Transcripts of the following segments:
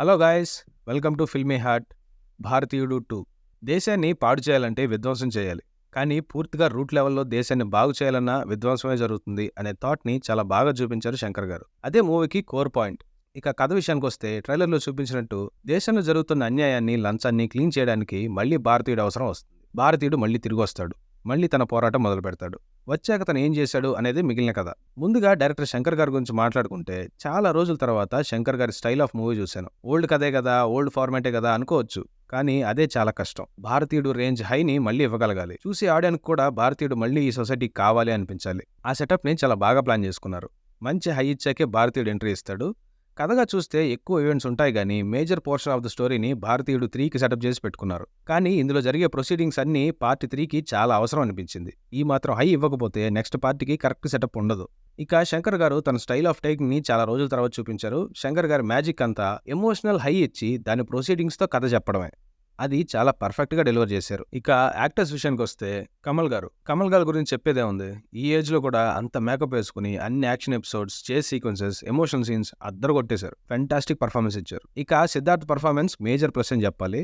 Hello guys, welcome to filmy heart. భారతీయుడు 2 దేశాన్ని పాడు చేయాలంటే విధ్వంసం చేయాలి. కానీ పూర్తిగా రూట్ లెవెల్‌లో దేశాన్ని బాగు చేయాలన్నా విధ్వంసమే జరుగుతుంది అనే థాట్‌ని చాలా బాగా చూపించారు శంకర్ గారు. అదే మూవీకి కోర్ పాయింట్. ఇక కథ విషయానికొస్తే ట్రైలర్‌లో చూపించినట్టు దేశంలో జరుగుతున్న అన్యాయాన్ని, లంచాన్ని క్లీన్ చేయడానికి మళ్ళీ భారతీయుడు అవసరం వస్తుంది. భారతీయుడు మళ్ళీ తిరిగొస్తాడు. మళ్ళీ తన పోరాటం మొదలుపెడతాడు. వచ్చాక తను ఏం చేశాడు అనేది మిగిలిన కథ. ముందుగా డైరెక్టర్ శంకర్ గారి గురించి మాట్లాడుకుంటే చాలా రోజుల తర్వాత శంకర్ గారి స్టైల్ ఆఫ్ మూవీ చూశాను. ఓల్డ్ కథే కదా, ఓల్డ్ ఫార్మాటే కదా అనుకోవచ్చు. కానీ అదే చాలా కష్టం. భారతీయుడు రేంజ్ హైని మళ్ళీ ఇవ్వగలగాలి. చూసే ఆడియన్స్ కూడా భారతీయుడు మళ్ళీ ఈ సొసైటీకి కావాలి అనిపించాలి. ఆ సెటప్ని చాలా బాగా ప్లాన్ చేసుకున్నారు. మంచి హై ఇచ్చాకే భారతీయుడు ఎంట్రీ ఇస్తాడు. కథగా చూస్తే ఎక్కువ ఈవెంట్స్ ఉంటాయి గానీ మేజర్ పోర్షన్ ఆఫ్ ద స్టోరీని భారతీయుడు 3కి సెటప్ చేసి పెట్టుకున్నారు. కానీ ఇందులో జరిగే ప్రొసీడింగ్స్ అన్నీ పార్ట్ 3కి చాలా అవసరం అనిపించింది. ఈ మాత్రం హై ఇవ్వకపోతే నెక్స్ట్ పార్ట్కి కరెక్ట్ సెటప్ ఉండదు. ఇక శంకర్ గారు తన స్టైల్ ఆఫ్ టేకింగ్ ని చాలా రోజుల తర్వాత చూపించారు. శంకర్ గారి మ్యాజిక్ అంతా ఎమోషనల్ హై ఇచ్చి దాని ప్రొసీడింగ్స్తో కథ చెప్పడమే. అది చాలా పర్ఫెక్ట్‌గా డెలివర్ చేశారు. ఇక యాక్టర్స్ విషయానికొస్తే కమల్ గారి గురించి చెప్పేదేముంది. ఈ ఏజ్‌లో కూడా అంత మేకప్ వేసుకుని అన్ని action episodes, chase sequences, emotional scenes అద్దరగొట్టేశారు. ఫెంటాస్టిక్ పర్ఫార్మెన్స్ ఇచ్చారు. ఇక సిద్ధార్థ్ పర్ఫార్మెన్స్ మేజర్ ప్లస్ అని చెప్పాలి.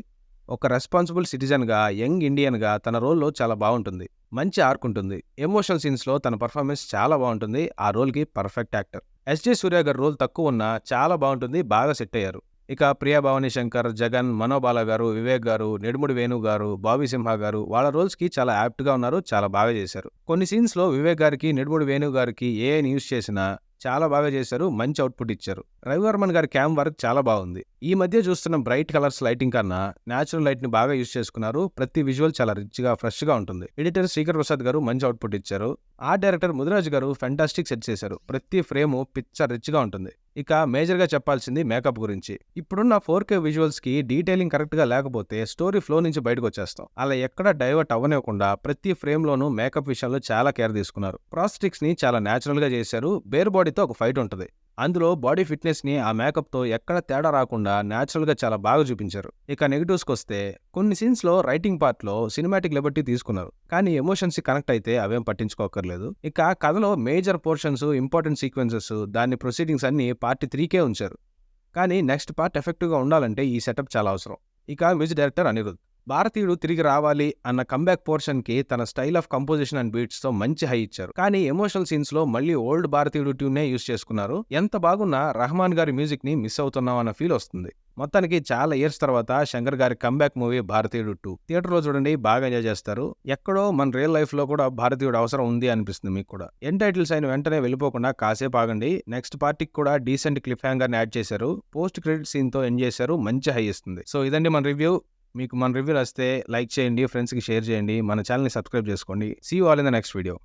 ఒక రెస్పాన్సిబుల్ సిటిజన్‌గా, యంగ్ ఇండియన్‌గా తన రోల్‌లో చాలా బావుంటుంది. మంచి ఆర్క్ ఉంటుంది. ఎమోషనల్ సీన్స్‌లో తన పర్ఫార్మెన్స్ చాలా బావుంటుంది. ఆ రోల్‌కి పర్ఫెక్ట్ యాక్టర్. ఎస్‌జే సూర్య గారి రోల్ తక్కువ ఉన్నా చాలా బావుంటుంది. బాగా సెట్ అయ్యారు. ఇక ప్రియా భవానీ శంకర్, జగన్, మనోబాల గారు, వివేక్ గారు, నెడుముడి వేణు గారు, బాబీ సింహ గారు వాళ్ళ రోల్స్‌కి చాలా యాప్ట్‌గా ఉన్నారు. చాలా బాగా చేశారు. కొన్ని సీన్స్‌లో వివేక్ గారికి, నెడుముడి వేణు గారికి ఏఐని యూజ్ చేసినా చాలా బాగా చేశారు. మంచి అవుట్‌పుట్ ఇచ్చారు. రవివర్మన్ గారి క్యామ్ వర్క్ చాలా బాగుంది. ఈ మధ్య చూస్తున్న బ్రైట్ కలర్స్ లైటింగ్ కన్నా న్యాచురల్ లైట్ ని బాగా యూజ్ చేసుకున్నారు. ప్రతి విజువల్ చాలా రిచ్‌గా, ఫ్రెష్‌గా ఉంటుంది. ఎడిటర్ శ్రీకర్ ప్రసాద్ గారు మంచి అవుట్‌పుట్ ఇచ్చారు. ఆర్ట్ డైరెక్టర్ ముదిరాజ్ గారు ఫెంటాస్టిక్ సెట్ చేశారు. ప్రతి ఫ్రేము పిచ్చ రిచ్‌గా ఉంటుంది. ఇక మేజర్‌గా చెప్పాల్సింది మేకప్ గురించి. ఇప్పుడున్న 4K విజువల్స్‌కి డీటెయిలింగ్ కరెక్ట్‌గా లేకపోతే స్టోరీ ఫ్లో నుంచి బయటకొచ్చేస్తాం. అలా ఎక్కడా డైవర్ట్ అవ్వనివ్వకుండా ప్రతి ఫ్రేమ్‌లోనూ మేకప్ విషయంలో చాలా కేర్ తీసుకున్నారు. ప్రాస్థెటిక్స్‌ని చాలా న్యాచురల్‌గా చేశారు. బేర్ బాడీతో ఒక ఫైట్ ఉంటుంది. అందులో బాడీ ఫిట్నెస్‌ని ఆ మేకప్‌తో ఎక్కడ తేడా రాకుండా న్యాచురల్‌గా చాలా బాగా చూపించారు. ఇక నెగెటివ్స్‌కొస్తే కొన్ని సీన్స్‌లో రైటింగ్ పార్ట్‌లో సినిమాటిక్ లిబర్టీ తీసుకున్నారు. కానీ ఎమోషన్స్‌కి కనెక్ట్ అయితే అవేం పట్టించుకోక్కర్లేదు. ఇక కథలో మేజర్ పోర్షన్స్, ఇంపార్టెంట్ సీక్వెన్సెస్, దాని ప్రొసీడింగ్స్ అన్నీ పార్ట్ 3కే ఉంచారు. కానీ నెక్స్ట్ పార్ట్ ఎఫెక్టివ్‌గా ఉండాలంటే ఈ సెటప్ చాలా అవసరం. ఇక మ్యూజిక్ డైరెక్టర్ అనిరుద్. భారతీయుడు తిరిగి రావాలి అన్న కంబ్యాక్ పోర్షన్‌కి తన స్టైల్ ఆఫ్ కంపోజిషన్ అండ్ బీట్స్‌తో మంచి హై ఇచ్చారు. కానీ ఎమోషనల్ సీన్స్‌లో మళ్ళీ ఓల్డ్ భారతీయుడు ట్యూన్‌నే యూజ్ చేసుకున్నారు. ఎంత బాగున్నా రెహమాన్ గారి మ్యూజిక్‌ని మిస్ అవుతున్నాం అన్న ఫీల్ వస్తుంది. మొత్తానికి చాలా ఇయర్స్ తర్వాత శంకర్ గారి కంబ్యాక్ మూవీ భారతీయుడు 2 థియేటర్‌లో చూడండి, బాగా ఎంజాయ్ చేస్తారు. ఎక్కడో మన రియల్ లైఫ్‌లో కూడా భారతీయుడు అవసరం ఉంది అనిపిస్తుంది మీకు కూడా. ఎండ్ టైటిల్స్ అయిన వెంటనే వెళ్ళిపోకుండా కాసేపు ఆగండి. నెక్స్ట్ పార్ట్‌కి కూడా డీసెంట్ క్లిఫ్ హ్యాంగర్‌ని యాడ్ చేశారు. పోస్ట్ క్రెడిట్ సీన్‌తో ఎండ్ చేశారు. మంచి హై ఇస్తుంది. సో ఇదండి మన రివ్యూ. మీకు మన రివ్యూ నచ్చితే లైక్ చేయండి, ఫ్రెండ్స్‌కి షేర్ చేయండి, మన ఛానల్‌ని సబ్స్క్రైబ్ చేసుకోండి. See you all in the next video.